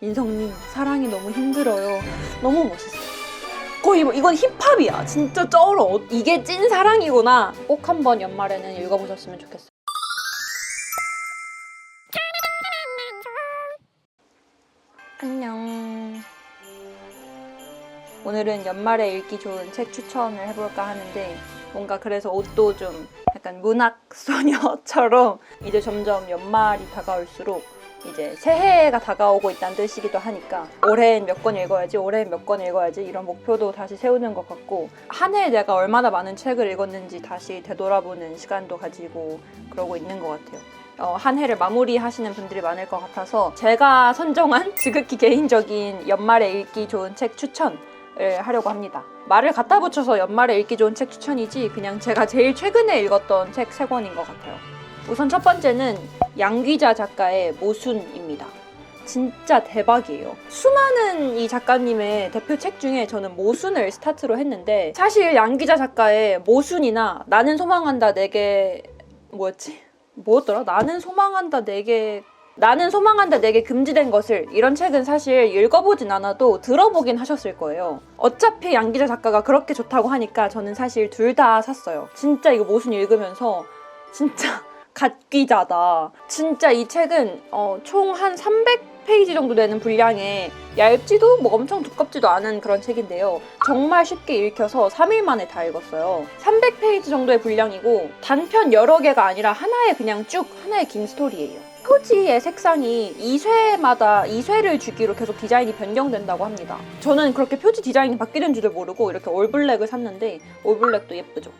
인성님 사랑이 너무 힘들어요. 너무 멋있어요. 거의 뭐 이건 힙합이야. 진짜 쩔어. 이게 찐 사랑이구나. 꼭 한번 연말에는 읽어보셨으면 좋겠어요. 안녕. 오늘은 연말에 읽기 좋은 책 추천을 해볼까 하는데 뭔가 그래서 옷도 좀 약간 문학소녀처럼 이제 점점 연말이 다가올수록 이제 새해가 다가오고 있다는 뜻이기도 하니까 올해엔 몇 권 읽어야지, 올해엔 몇 권 읽어야지 이런 목표도 다시 세우는 것 같고 한 해에 내가 얼마나 많은 책을 읽었는지 다시 되돌아보는 시간도 가지고 그러고 있는 것 같아요. 한 해를 마무리하시는 분들이 많을 것 같아서 제가 선정한 지극히 개인적인 연말에 읽기 좋은 책 추천을 하려고 합니다. 말을 갖다 붙여서 연말에 읽기 좋은 책 추천이지 그냥 제가 제일 최근에 읽었던 책 3권인 것 같아요. 우선 첫 번째는 양귀자 작가의 모순입니다. 진짜 대박이에요. 수많은 이 작가님의 대표 책 중에 저는 모순을 스타트로 했는데 사실 양귀자 작가의 모순이나 나는 소망한다 내게 뭐였더라? 나는 소망한다 내게 금지된 것을 이런 책은 사실 읽어보진 않아도 들어보긴 하셨을 거예요. 어차피 양귀자 작가가 그렇게 좋다고 하니까 저는 사실 둘 다 샀어요. 진짜 이거 모순 읽으면서 진짜 갓귀자다. 진짜 이 책은 총 한 300페이지 정도 되는 분량에 얇지도 뭐 엄청 두껍지도 않은 그런 책인데요. 정말 쉽게 읽혀서 3일 만에 다 읽었어요. 300페이지 정도의 분량이고 단편 여러 개가 아니라 하나의 그냥 쭉 하나의 긴 스토리예요. 표지의 색상이 2쇄를 주기로 계속 디자인이 변경된다고 합니다. 저는 그렇게 표지 디자인이 바뀌는 줄도 모르고 이렇게 올블랙을 샀는데 올블랙도 예쁘죠.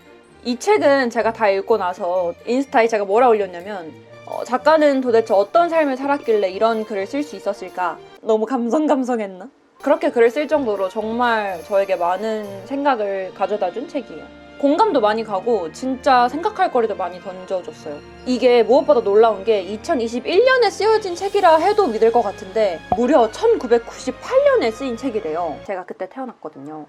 이 책은 제가 다 읽고 나서 인스타에 제가 뭐라 올렸냐면 작가는 도대체 어떤 삶을 살았길래 이런 글을 쓸 수 있었을까? 너무 감성했나? 그렇게 글을 쓸 정도로 정말 저에게 많은 생각을 가져다준 책이에요. 공감도 많이 가고 진짜 생각할 거리도 많이 던져줬어요. 이게 무엇보다 놀라운 게 2021년에 쓰여진 책이라 해도 믿을 것 같은데 무려 1998년에 쓰인 책이래요. 제가 그때 태어났거든요.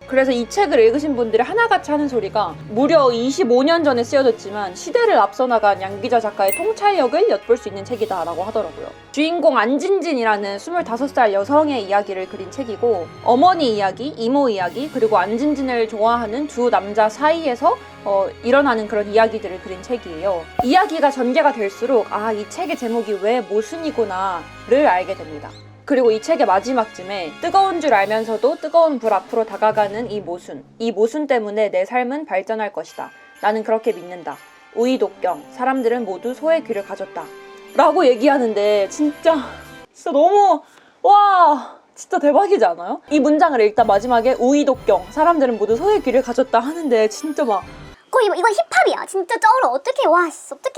그래서 이 책을 읽으신 분들이 하나같이 하는 소리가 무려 25년 전에 쓰여졌지만 시대를 앞서 나간 양귀자 작가의 통찰력을 엿볼 수 있는 책이다 라고 하더라고요. 주인공 안진진이라는 25살 여성의 이야기를 그린 책이고 어머니 이야기, 이모 이야기, 그리고 안진진을 좋아하는 두 남자 사이에서 일어나는 그런 이야기들을 그린 책이에요. 이야기가 전개가 될수록 이 책의 제목이 왜 모순이구나를 알게 됩니다. 그리고 이 책의 마지막쯤에 뜨거운 줄 알면서도 뜨거운 불 앞으로 다가가는 이 모순 때문에 내 삶은 발전할 것이다. 나는 그렇게 믿는다. 우이독경, 사람들은 모두 소의 귀를 가졌다. 라고 얘기하는데 진짜 너무 진짜 대박이지 않아요? 이 문장을 읽다 마지막에 우이독경, 사람들은 모두 소의 귀를 가졌다 하는데 진짜 거의 이건 힙합이야. 진짜 쩔어. 어떻게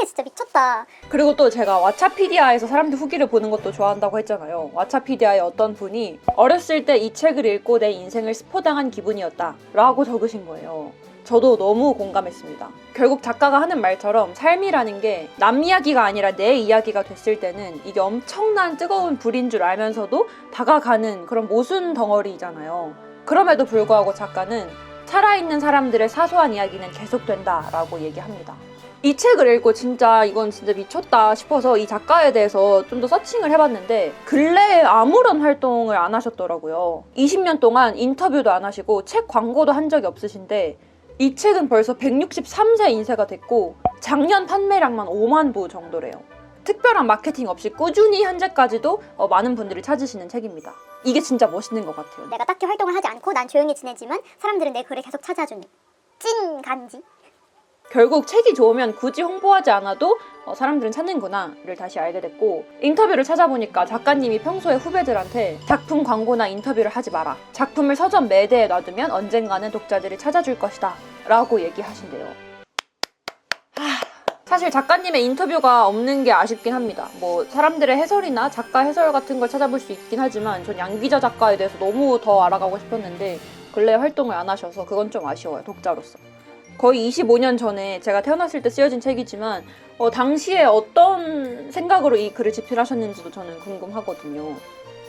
진짜 미쳤다. 그리고 또 제가 왓챠피디아에서 사람들 후기를 보는 것도 좋아한다고 했잖아요. 왓챠피디아의 어떤 분이 어렸을 때 이 책을 읽고 내 인생을 스포당한 기분이었다 라고 적으신 거예요. 저도 너무 공감했습니다. 결국 작가가 하는 말처럼 삶이라는 게 남 이야기가 아니라 내 이야기가 됐을 때는 이게 엄청난 뜨거운 불인 줄 알면서도 다가가는 그런 모순 덩어리잖아요. 그럼에도 불구하고 작가는 살아있는 사람들의 사소한 이야기는 계속된다라고 얘기합니다. 이 책을 읽고 이건 진짜 미쳤다 싶어서 이 작가에 대해서 좀 더 서칭을 해봤는데 근래에 아무런 활동을 안 하셨더라고요. 20년 동안 인터뷰도 안 하시고 책 광고도 한 적이 없으신데 이 책은 벌써 163세 인쇄가 됐고 작년 판매량만 5만 부 정도래요. 특별한 마케팅 없이 꾸준히 현재까지도 많은 분들이 찾으시는 책입니다. 이게 진짜 멋있는 것 같아요. 내가 딱히 활동을 하지 않고 난 조용히 지내지만 사람들은 내 글을 계속 찾아주는 찐 간지. 결국 책이 좋으면 굳이 홍보하지 않아도 사람들은 찾는구나를 다시 알게 됐고 인터뷰를 찾아보니까 작가님이 평소에 후배들한테 작품 광고나 인터뷰를 하지 마라. 작품을 서점 매대에 놔두면 언젠가는 독자들이 찾아줄 것이다 라고 얘기하신대요. 사실 작가님의 인터뷰가 없는 게 아쉽긴 합니다. 사람들의 해설이나 작가 해설 같은 걸 찾아볼 수 있긴 하지만 전 양귀자 작가에 대해서 너무 더 알아가고 싶었는데 근래에 활동을 안 하셔서 그건 좀 아쉬워요, 독자로서. 거의 25년 전에 제가 태어났을 때 쓰여진 책이지만 당시에 어떤 생각으로 이 글을 집필하셨는지도 저는 궁금하거든요.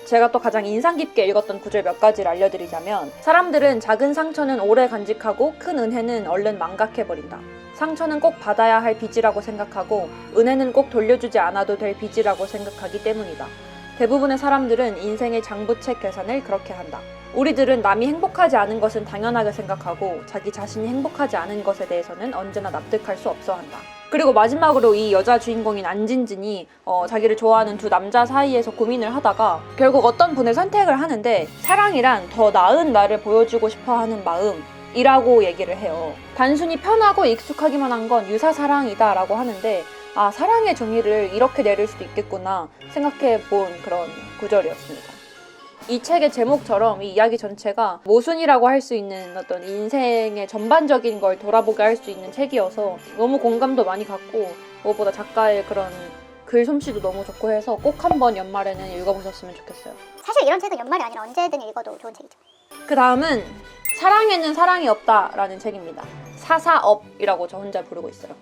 제가 또 가장 인상 깊게 읽었던 구절 몇 가지를 알려드리자면 사람들은 작은 상처는 오래 간직하고 큰 은혜는 얼른 망각해버린다. 상처는 꼭 받아야 할 빚이라고 생각하고 은혜는 꼭 돌려주지 않아도 될 빚이라고 생각하기 때문이다. 대부분의 사람들은 인생의 장부책 계산을 그렇게 한다. 우리들은 남이 행복하지 않은 것은 당연하게 생각하고 자기 자신이 행복하지 않은 것에 대해서는 언제나 납득할 수 없어 한다. 그리고 마지막으로 이 여자 주인공인 안진진이 자기를 좋아하는 두 남자 사이에서 고민을 하다가 결국 어떤 분을 선택을 하는데 사랑이란 더 나은 나를 보여주고 싶어 하는 마음이라고 얘기를 해요. 단순히 편하고 익숙하기만 한 건 유사사랑이다 라고 하는데 아, 사랑의 정의를 이렇게 내릴 수도 있겠구나 생각해 본 그런 구절이었습니다. 이 책의 제목처럼 이 이야기 전체가 모순이라고 할 수 있는 어떤 인생의 전반적인 걸 돌아보게 할 수 있는 책이어서 너무 공감도 많이 갔고 무엇보다 작가의 그런 글 솜씨도 너무 좋고 해서 꼭 한번 연말에는 읽어보셨으면 좋겠어요. 사실 이런 책은 연말이 아니라 언제든 읽어도 좋은 책이죠. 그 다음은 사랑에는 사랑이 없다라는 책입니다. 사사업이라고 저 혼자 부르고 있어요.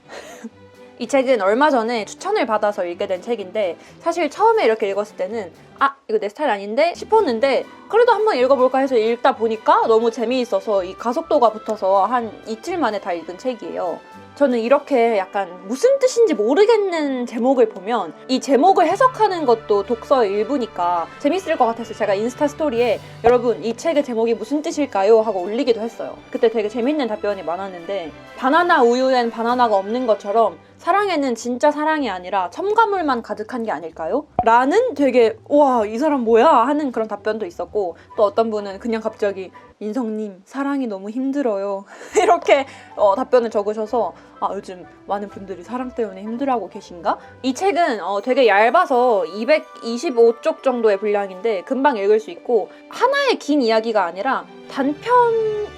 이 책은 얼마 전에 추천을 받아서 읽게 된 책인데 사실 처음에 이렇게 읽었을 때는 아, 이거 내 스타일 아닌데 싶었는데 그래도 한번 읽어볼까 해서 읽다 보니까 너무 재미있어서 이 가속도가 붙어서 한 이틀 만에 다 읽은 책이에요. 저는 이렇게 약간 무슨 뜻인지 모르겠는 제목을 보면 이 제목을 해석하는 것도 독서의 일부니까 재밌을 것 같아서 제가 인스타 스토리에 여러분 이 책의 제목이 무슨 뜻일까요? 하고 올리기도 했어요. 그때 되게 재밌는 답변이 많았는데 바나나 우유엔 바나나가 없는 것처럼 사랑에는 진짜 사랑이 아니라 첨가물만 가득한 게 아닐까요? 라는 되게 와, 이 사람 뭐야? 하는 그런 답변도 있었고 또 어떤 분은 그냥 갑자기 인성님 사랑이 너무 힘들어요 이렇게 답변을 적으셔서 아, 요즘 많은 분들이 사랑 때문에 힘들어하고 계신가? 이 책은 되게 얇아서 225쪽 정도의 분량인데 금방 읽을 수 있고 하나의 긴 이야기가 아니라 단편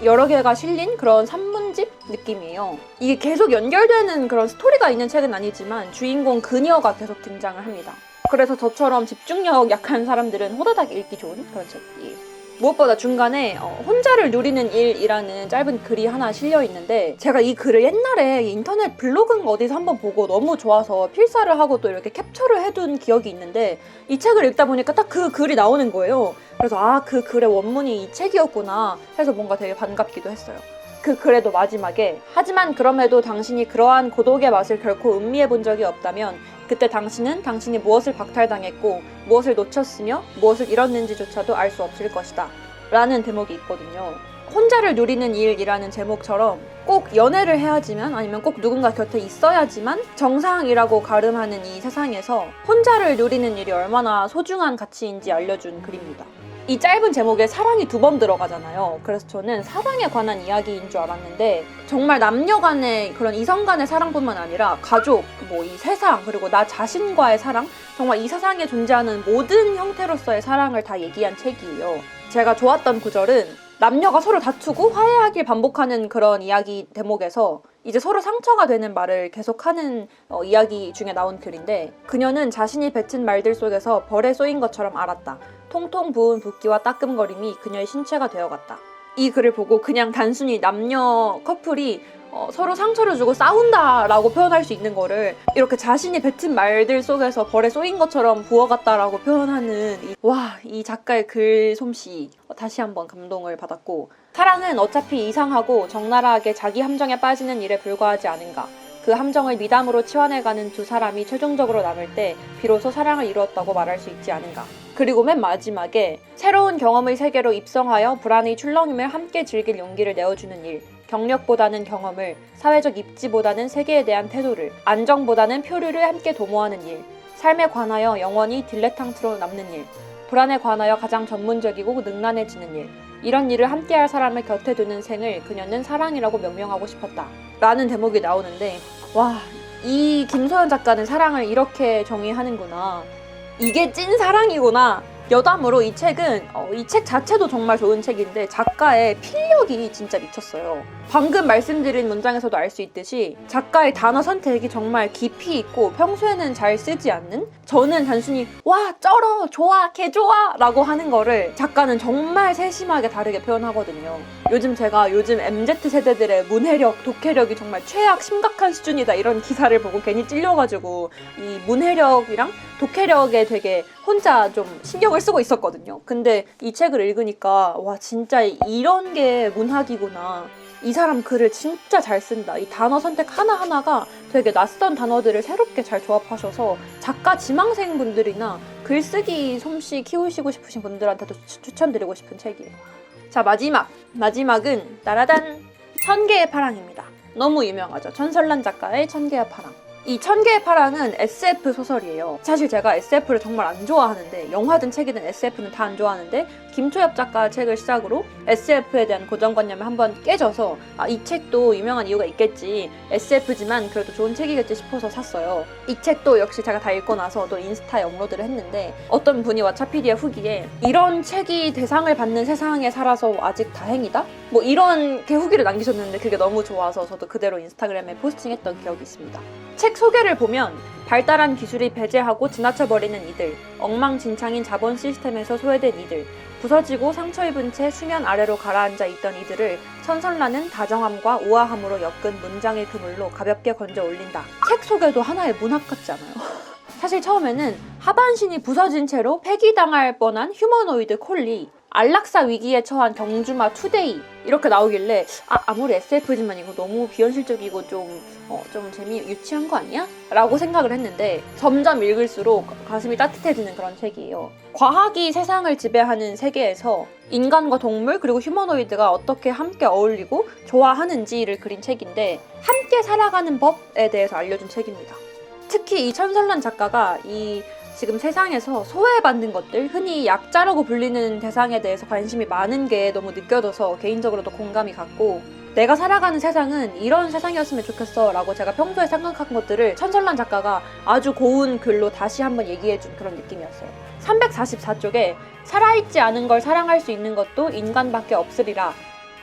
여러 개가 실린 그런 산문집 느낌이에요. 이게 계속 연결되는 그런 스토리가 있는 책은 아니지만 주인공 그녀가 계속 등장을 합니다. 그래서 저처럼 집중력 약한 사람들은 호다닥 읽기 좋은 그런 책이에요. 무엇보다 중간에 혼자를 누리는 일이라는 짧은 글이 하나 실려 있는데 제가 이 글을 옛날에 인터넷 블로그 어디서 한번 보고 너무 좋아서 필사를 하고 또 이렇게 캡처를 해둔 기억이 있는데 이 책을 읽다 보니까 딱 그 글이 나오는 거예요. 그래서 아, 그 글의 원문이 이 책이었구나 해서 뭔가 되게 반갑기도 했어요. 그 글에도 마지막에 하지만 그럼에도 당신이 그러한 고독의 맛을 결코 음미해 본 적이 없다면 그때 당신은 당신이 무엇을 박탈당했고 무엇을 놓쳤으며 무엇을 잃었는지조차도 알 수 없을 것이다 라는 대목이 있거든요. 혼자를 누리는 일이라는 제목처럼 꼭 연애를 해야지만 아니면 꼭 누군가 곁에 있어야지만 정상이라고 가름하는 이 세상에서 혼자를 누리는 일이 얼마나 소중한 가치인지 알려준 글입니다. 이 짧은 제목에 사랑이 2번 들어가잖아요. 그래서 저는 사랑에 관한 이야기인 줄 알았는데 정말 남녀 간의 그런 이성 간의 사랑뿐만 아니라 가족, 뭐 이 세상, 그리고 나 자신과의 사랑, 정말 이 세상에 존재하는 모든 형태로서의 사랑을 다 얘기한 책이에요. 제가 좋았던 구절은 남녀가 서로 다투고 화해하길 반복하는 그런 이야기 대목에서 이제 서로 상처가 되는 말을 계속하는 이야기 중에 나온 글인데 그녀는 자신이 뱉은 말들 속에서 벌에 쏘인 것처럼 알았다. 통통 부은 붓기와 따끔거림이 그녀의 신체가 되어갔다. 이 글을 보고 그냥 단순히 남녀 커플이 서로 상처를 주고 싸운다라고 표현할 수 있는 거를 이렇게 자신이 뱉은 말들 속에서 벌에 쏘인 것처럼 부어갔다라고 표현하는 이 작가의 글 솜씨 다시 한번 감동을 받았고 사랑은 어차피 이상하고 적나라하게 자기 함정에 빠지는 일에 불과하지 않은가. 그 함정을 미담으로 치환해가는 두 사람이 최종적으로 남을 때 비로소 사랑을 이루었다고 말할 수 있지 않은가. 그리고 맨 마지막에 새로운 경험의 세계로 입성하여 불안의 출렁임을 함께 즐길 용기를 내어주는 일, 경력보다는 경험을, 사회적 입지보다는 세계에 대한 태도를, 안정보다는 표류를 함께 도모하는 일, 삶에 관하여 영원히 딜레탕트로 남는 일, 불안에 관하여 가장 전문적이고 능란해지는 일, 이런 일을 함께할 사람을 곁에 두는 생을 그녀는 사랑이라고 명명하고 싶었다 라는 대목이 나오는데 와, 이 김소연 작가는 사랑을 이렇게 정의하는구나. 이게 찐 사랑이구나. 여담으로 이 책은 이 책 자체도 정말 좋은 책인데 작가의 필력이 진짜 미쳤어요. 방금 말씀드린 문장에서도 알 수 있듯이 작가의 단어 선택이 정말 깊이 있고 평소에는 잘 쓰지 않는, 저는 단순히 와 쩔어 좋아 개 좋아 라고 하는 거를 작가는 정말 세심하게 다르게 표현하거든요. 요즘 MZ세대들의 문해력, 독해력이 정말 최악 심각한 수준이다 이런 기사를 보고 괜히 찔려가지고 이 문해력이랑 독해력에 되게 혼자 좀 신경을 쓰고 있었거든요. 근데 이 책을 읽으니까 와 진짜 이런 게 문학이구나. 이 사람 글을 진짜 잘 쓴다. 이 단어 선택 하나하나가 되게 낯선 단어들을 새롭게 잘 조합하셔서 작가 지망생 분들이나 글쓰기 솜씨 키우시고 싶으신 분들한테도 추천드리고 싶은 책이에요. 자, 마지막은 따라단 천개의 파랑입니다. 너무 유명하죠. 천설란 작가의 천개의 파랑. 이 천개의 파랑은 SF 소설이에요. 사실 제가 SF를 정말 안 좋아하는데, 영화든 책이든 SF는 다 안 좋아하는데, 김초엽 작가 책을 시작으로 SF에 대한 고정관념을 한번 깨져서 이 책도 유명한 이유가 있겠지, SF지만 그래도 좋은 책이겠지 싶어서 샀어요. 이 책도 역시 제가 다 읽고 나서 또 인스타에 업로드를 했는데, 어떤 분이 왓챠피디아 후기에 이런 책이 대상을 받는 세상에 살아서 아직 다행이다? 뭐 이렇게 후기를 남기셨는데 그게 너무 좋아서 저도 그대로 인스타그램에 포스팅했던 기억이 있습니다. 책 소개를 보면 발달한 기술이 배제하고 지나쳐버리는 이들, 엉망진창인 자본 시스템에서 소외된 이들, 부서지고 상처 입은 채 수면 아래로 가라앉아 있던 이들을 천선라는 다정함과 우아함으로 엮은 문장의 그물로 가볍게 건져 올린다. 책 소개도 하나의 문학 같지 않아요? 사실 처음에는 하반신이 부서진 채로 폐기당할 뻔한 휴머노이드 콜리, 안락사 위기에 처한 경주마 투데이 이렇게 나오길래 아무리 SF지만 이거 너무 비현실적이고 좀 유치한 거 아니야? 라고 생각을 했는데 점점 읽을수록 가슴이 따뜻해지는 그런 책이에요. 과학이 세상을 지배하는 세계에서 인간과 동물 그리고 휴머노이드가 어떻게 함께 어울리고 좋아하는지를 그린 책인데, 함께 살아가는 법에 대해서 알려준 책입니다. 특히 이 천설란 작가가 이 지금 세상에서 소외받는 것들, 흔히 약자라고 불리는 대상에 대해서 관심이 많은 게 너무 느껴져서 개인적으로도 공감이 갔고, 내가 살아가는 세상은 이런 세상이었으면 좋겠어 라고 제가 평소에 생각한 것들을 천설란 작가가 아주 고운 글로 다시 한번 얘기해준 그런 느낌이었어요. 344쪽에 살아있지 않은 걸 사랑할 수 있는 것도 인간밖에 없으리라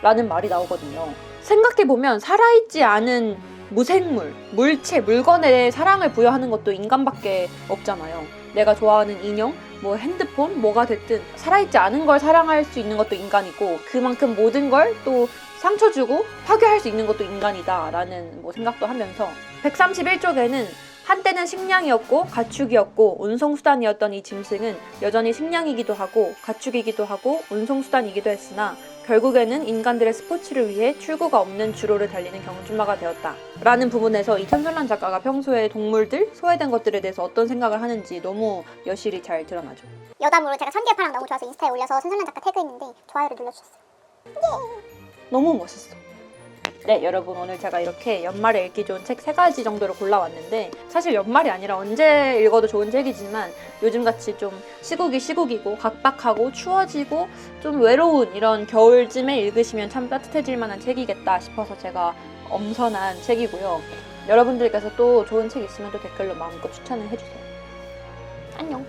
라는 말이 나오거든요. 생각해보면 살아있지 않은 무생물, 물체, 물건에 사랑을 부여하는 것도 인간밖에 없잖아요. 내가 좋아하는 인형, 뭐 핸드폰, 뭐가 됐든 살아있지 않은 걸 사랑할 수 있는 것도 인간이고, 그만큼 모든 걸 또 상처 주고 파괴할 수 있는 것도 인간이다 라는 생각도 하면서, 131쪽에는 한때는 식량이었고 가축이었고 운송수단이었던 이 짐승은 여전히 식량이기도 하고 가축이기도 하고 운송수단이기도 했으나 결국에는 인간들의 스포츠를 위해 출구가 없는 주로를 달리는 경주마가 되었다 라는 부분에서 이 천설란 작가가 평소에 동물들, 소외된 것들에 대해서 어떤 생각을 하는지 너무 여실히 잘 드러나죠. 여담으로 제가 천개의 파랑 너무 좋아서 인스타에 올려서 천설란 작가 태그했는데 좋아요를 눌러주셨어요. 너무 멋있어. 네, 여러분, 오늘 제가 이렇게 연말에 읽기 좋은 책 3가지 정도로 골라왔는데, 사실 연말이 아니라 언제 읽어도 좋은 책이지만 요즘같이 좀 시국이고 각박하고 추워지고 좀 외로운 이런 겨울쯤에 읽으시면 참 따뜻해질 만한 책이겠다 싶어서 제가 엄선한 책이고요. 여러분들께서 또 좋은 책 있으면 또 댓글로 마음껏 추천을 해주세요. 안녕.